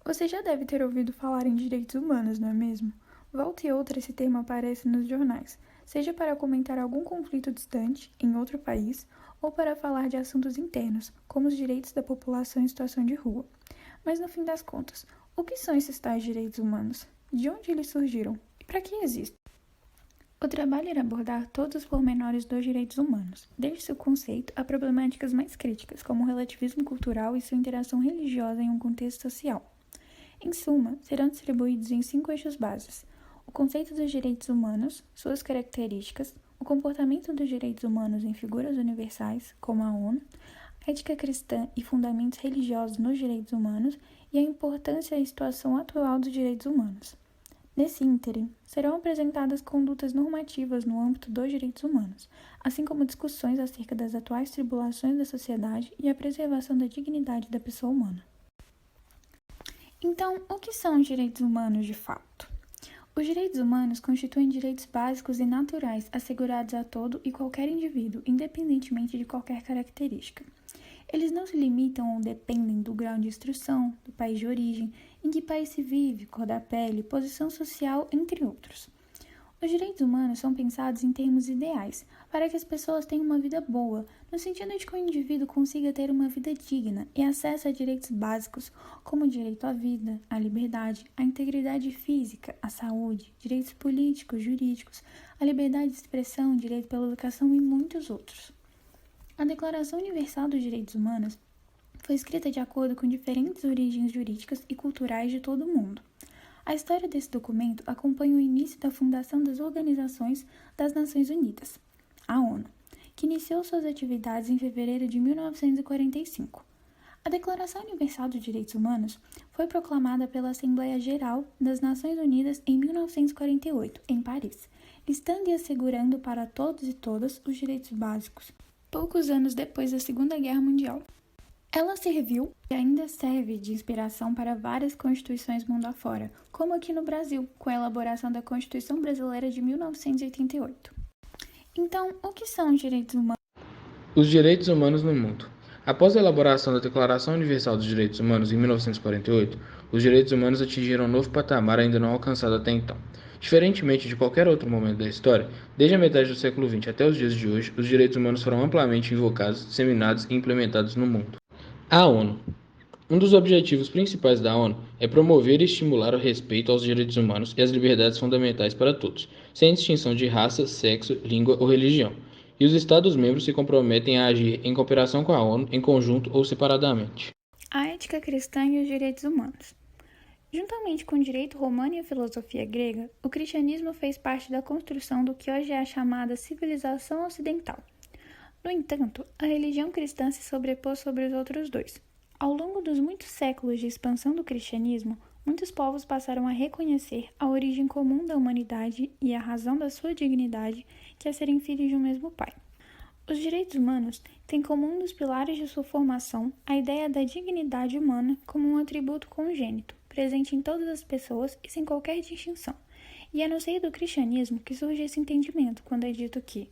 Você já deve ter ouvido falar em direitos humanos, não é mesmo? Volta e outra esse termo aparece nos jornais, seja para comentar algum conflito distante, em outro país, ou para falar de assuntos internos, como os direitos da população em situação de rua. Mas no fim das contas, o que são esses tais direitos humanos? De onde eles surgiram? E para que existem? O trabalho irá abordar todos os pormenores dos direitos humanos, desde seu conceito a problemáticas mais críticas, como o relativismo cultural e sua interação religiosa em um contexto social. Em suma, serão distribuídos em 5 eixos bases: o conceito dos direitos humanos, suas características, o comportamento dos direitos humanos em figuras universais, como a ONU, a ética cristã e fundamentos religiosos nos direitos humanos e a importância e situação atual dos direitos humanos. Nesse ínterim, serão apresentadas condutas normativas no âmbito dos direitos humanos, assim como discussões acerca das atuais tribulações da sociedade e a preservação da dignidade da pessoa humana. Então, o que são os direitos humanos de fato? Os direitos humanos constituem direitos básicos e naturais assegurados a todo e qualquer indivíduo, independentemente de qualquer característica. Eles não se limitam ou dependem do grau de instrução, do país de origem, em que país se vive, cor da pele, posição social, entre outros. Os direitos humanos são pensados em termos ideais, para que as pessoas tenham uma vida boa, no sentido de que o indivíduo consiga ter uma vida digna e acesso a direitos básicos, como o direito à vida, à liberdade, à integridade física, à saúde, direitos políticos, jurídicos, à liberdade de expressão, direito pela educação e muitos outros. A Declaração Universal dos Direitos Humanos foi escrita de acordo com diferentes origens jurídicas e culturais de todo o mundo. A história desse documento acompanha o início da fundação das Organizações das Nações Unidas, a ONU, que iniciou suas atividades em fevereiro de 1945. A Declaração Universal dos Direitos Humanos foi proclamada pela Assembleia Geral das Nações Unidas em 1948, em Paris, listando e assegurando para todos e todas os direitos básicos, poucos anos depois da Segunda Guerra Mundial. Ela serviu e ainda serve de inspiração para várias constituições mundo afora, como aqui no Brasil, com a elaboração da Constituição Brasileira de 1988. Então, o que são os direitos humanos? Os direitos humanos no mundo. Após a elaboração da Declaração Universal dos Direitos Humanos em 1948, os direitos humanos atingiram um novo patamar ainda não alcançado até então. Diferentemente de qualquer outro momento da história, desde a metade do século XX até os dias de hoje, os direitos humanos foram amplamente invocados, disseminados e implementados no mundo. A ONU. Um dos objetivos principais da ONU é promover e estimular o respeito aos direitos humanos e às liberdades fundamentais para todos, sem distinção de raça, sexo, língua ou religião. E os Estados-membros se comprometem a agir em cooperação com a ONU, em conjunto ou separadamente. A ética cristã e os direitos humanos. Juntamente com o direito romano e a filosofia grega, o cristianismo fez parte da construção do que hoje é a chamada civilização ocidental. No entanto, a religião cristã se sobrepôs sobre os outros dois. Ao longo dos muitos séculos de expansão do cristianismo, muitos povos passaram a reconhecer a origem comum da humanidade e a razão da sua dignidade, que é serem filhos de um mesmo Pai. Os direitos humanos têm como um dos pilares de sua formação a ideia da dignidade humana como um atributo congênito, presente em todas as pessoas e sem qualquer distinção. E é no seio do cristianismo que surge esse entendimento, quando é dito que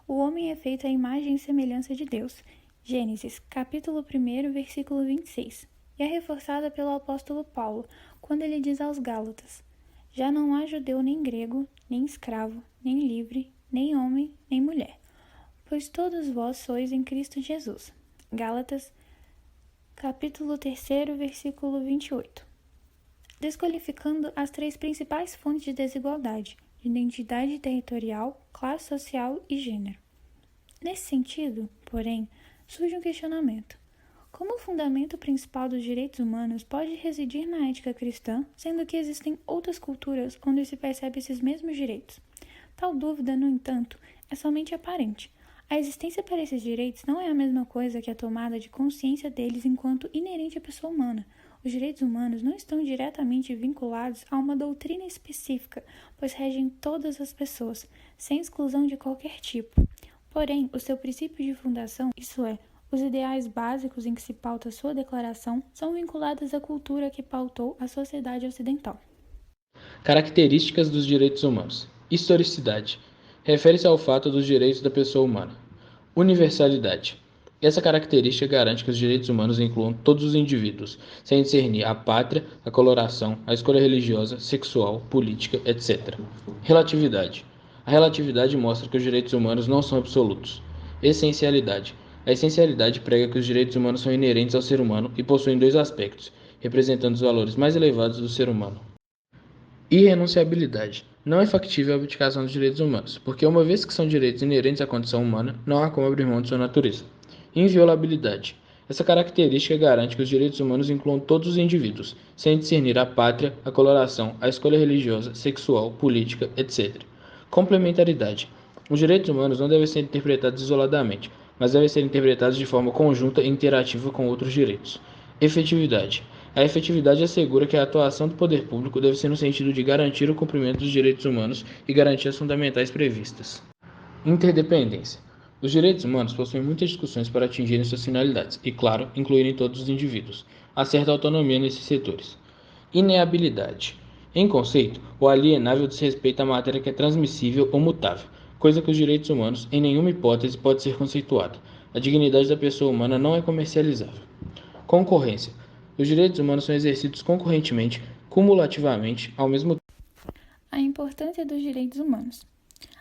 o homem é feito à imagem e semelhança de Deus. Gênesis, capítulo 1, versículo 26. E é reforçada pelo apóstolo Paulo, quando ele diz aos Gálatas: já não há judeu nem grego, nem escravo, nem livre, nem homem, nem mulher, pois todos vós sois em Cristo Jesus. Gálatas, capítulo 3, versículo 28. Desqualificando as 3 principais fontes de desigualdade: de identidade territorial, classe social e gênero. Nesse sentido, porém, surge um questionamento. Como o fundamento principal dos direitos humanos pode residir na ética cristã, sendo que existem outras culturas onde se percebe esses mesmos direitos? Tal dúvida, no entanto, é somente aparente. A existência para esses direitos não é a mesma coisa que a tomada de consciência deles enquanto inerente à pessoa humana. Os direitos humanos não estão diretamente vinculados a uma doutrina específica, pois regem todas as pessoas, sem exclusão de qualquer tipo. Porém, o seu princípio de fundação, isso é, os ideais básicos em que se pauta sua declaração, são vinculados à cultura que pautou a sociedade ocidental. Características dos direitos humanos. Historicidade. Refere-se ao fato dos direitos da pessoa humana. Universalidade. Essa característica garante que os direitos humanos incluam todos os indivíduos, sem discernir a pátria, a coloração, a escolha religiosa, sexual, política, etc. Relatividade. A relatividade mostra que os direitos humanos não são absolutos. Essencialidade. A essencialidade prega que os direitos humanos são inerentes ao ser humano e possuem dois aspectos, representando os valores mais elevados do ser humano. Irrenunciabilidade. Não é factível a abdicação dos direitos humanos, porque uma vez que são direitos inerentes à condição humana, não há como abrir mão de sua natureza. Inviolabilidade. Essa característica garante que os direitos humanos incluam todos os indivíduos, sem discernir a pátria, a coloração, a escolha religiosa, sexual, política, etc. Complementaridade. Os direitos humanos não devem ser interpretados isoladamente, mas devem ser interpretados de forma conjunta e interativa com outros direitos. Efetividade. A efetividade assegura que a atuação do poder público deve ser no sentido de garantir o cumprimento dos direitos humanos e garantias fundamentais previstas. Interdependência. Os direitos humanos possuem muitas discussões para atingirem suas finalidades e, claro, incluírem todos os indivíduos. Há certa autonomia nesses setores. Ineabilidade. Em conceito, o alienável diz respeito à matéria que é transmissível ou mutável, coisa que os direitos humanos, em nenhuma hipótese, pode ser conceituada. A dignidade da pessoa humana não é comercializável. Concorrência. Os direitos humanos são exercidos concorrentemente, cumulativamente, ao mesmo tempo. A importância dos direitos humanos.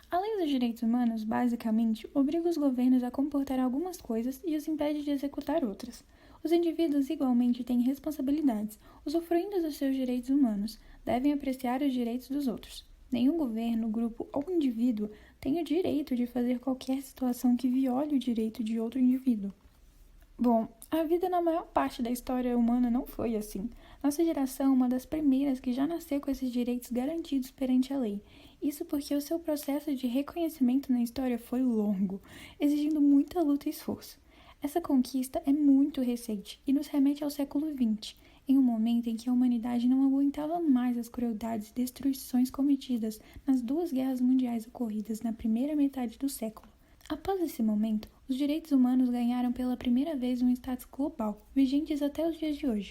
Além dos direitos humanos, basicamente, obriga os governos a comportar algumas coisas e os impede de executar outras. Os indivíduos igualmente têm responsabilidades, usufruindo dos seus direitos humanos, devem apreciar os direitos dos outros. Nenhum governo, grupo ou indivíduo tem o direito de fazer qualquer situação que viole o direito de outro indivíduo. Bom, a vida na maior parte da história humana não foi assim. Nossa geração é uma das primeiras que já nasceu com esses direitos garantidos perante a lei. Isso porque o seu processo de reconhecimento na história foi longo, exigindo muita luta e esforço. Essa conquista é muito recente e nos remete ao século XX, em um momento em que a humanidade não aguentava mais as crueldades e destruições cometidas nas duas guerras mundiais ocorridas na primeira metade do século. Após esse momento, os direitos humanos ganharam pela primeira vez um status global, vigentes até os dias de hoje.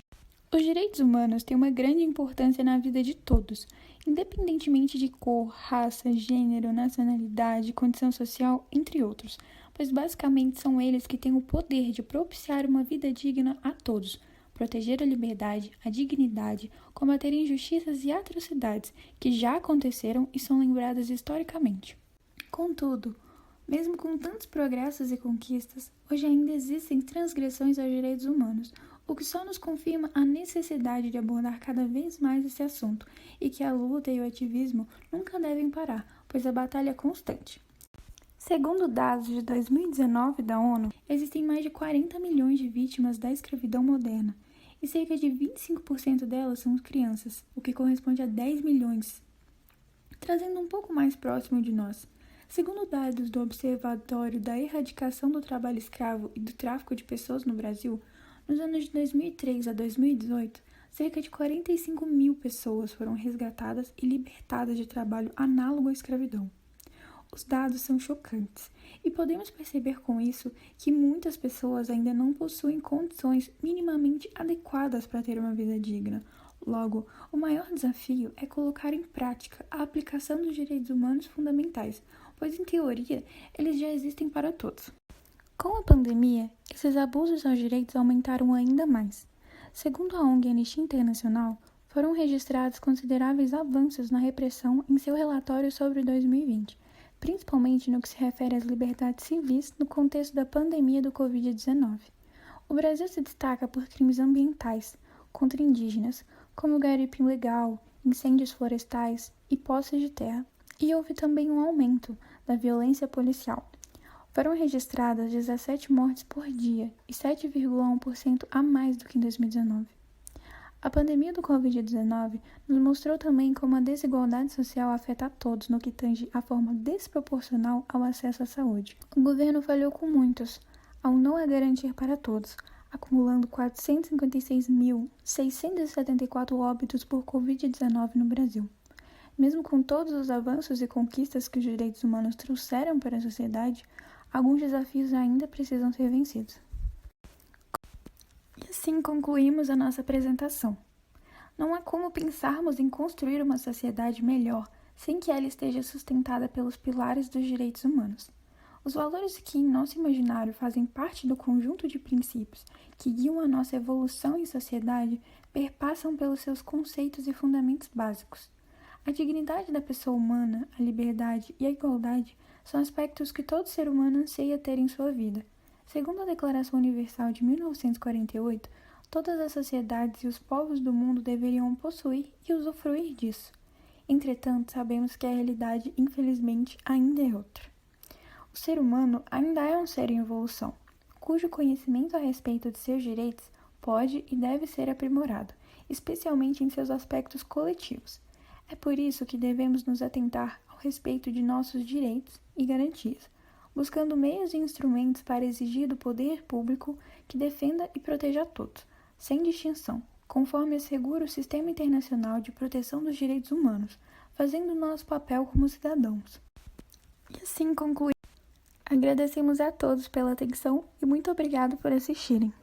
Os direitos humanos têm uma grande importância na vida de todos, independentemente de cor, raça, gênero, nacionalidade, condição social, entre outros, pois basicamente são eles que têm o poder de propiciar uma vida digna a todos, proteger a liberdade, a dignidade, combater injustiças e atrocidades que já aconteceram e são lembradas historicamente. Contudo, mesmo com tantos progressos e conquistas, hoje ainda existem transgressões aos direitos humanos, o que só nos confirma a necessidade de abordar cada vez mais esse assunto e que a luta e o ativismo nunca devem parar, pois a batalha é constante. Segundo dados de 2019 da ONU, existem mais de 40 milhões de vítimas da escravidão moderna e cerca de 25% delas são crianças, o que corresponde a 10 milhões. Trazendo um pouco mais próximo de nós, segundo dados do Observatório da Erradicação do Trabalho Escravo e do Tráfico de Pessoas no Brasil, nos anos de 2003 a 2018, cerca de 45 mil pessoas foram resgatadas e libertadas de trabalho análogo à escravidão. Os dados são chocantes e podemos perceber com isso que muitas pessoas ainda não possuem condições minimamente adequadas para ter uma vida digna. Logo, o maior desafio é colocar em prática a aplicação dos direitos humanos fundamentais, pois, em teoria, eles já existem para todos. Com a pandemia, esses abusos aos direitos aumentaram ainda mais. Segundo a ONG Anistia Internacional, foram registrados consideráveis avanços na repressão em seu relatório sobre 2020, principalmente no que se refere às liberdades civis no contexto da pandemia do Covid-19. O Brasil se destaca por crimes ambientais contra indígenas, como garimpo ilegal, incêndios florestais e posses de terra, e houve também um aumento da violência policial. Foram registradas 17 mortes por dia e 7,1% a mais do que em 2019. A pandemia do Covid-19 nos mostrou também como a desigualdade social afeta a todos no que tange a forma desproporcional ao acesso à saúde. O governo falhou com muitos, ao não a garantir para todos, acumulando 456.674 óbitos por Covid-19 no Brasil. Mesmo com todos os avanços e conquistas que os direitos humanos trouxeram para a sociedade, alguns desafios ainda precisam ser vencidos. E assim concluímos a nossa apresentação. Não há como pensarmos em construir uma sociedade melhor sem que ela esteja sustentada pelos pilares dos direitos humanos. Os valores que, em nosso imaginário, fazem parte do conjunto de princípios que guiam a nossa evolução em sociedade perpassam pelos seus conceitos e fundamentos básicos. A dignidade da pessoa humana, a liberdade e a igualdade são aspectos que todo ser humano anseia ter em sua vida. Segundo a Declaração Universal de 1948, todas as sociedades e os povos do mundo deveriam possuir e usufruir disso. Entretanto, sabemos que a realidade, infelizmente, ainda é outra. O ser humano ainda é um ser em evolução, cujo conhecimento a respeito de seus direitos pode e deve ser aprimorado, especialmente em seus aspectos coletivos. É por isso que devemos nos atentar ao respeito de nossos direitos e garantias, buscando meios e instrumentos para exigir do poder público que defenda e proteja a todos, sem distinção, conforme assegura o Sistema Internacional de Proteção dos Direitos Humanos, fazendo nosso papel como cidadãos. E assim concluímos. Agradecemos a todos pela atenção e muito obrigado por assistirem.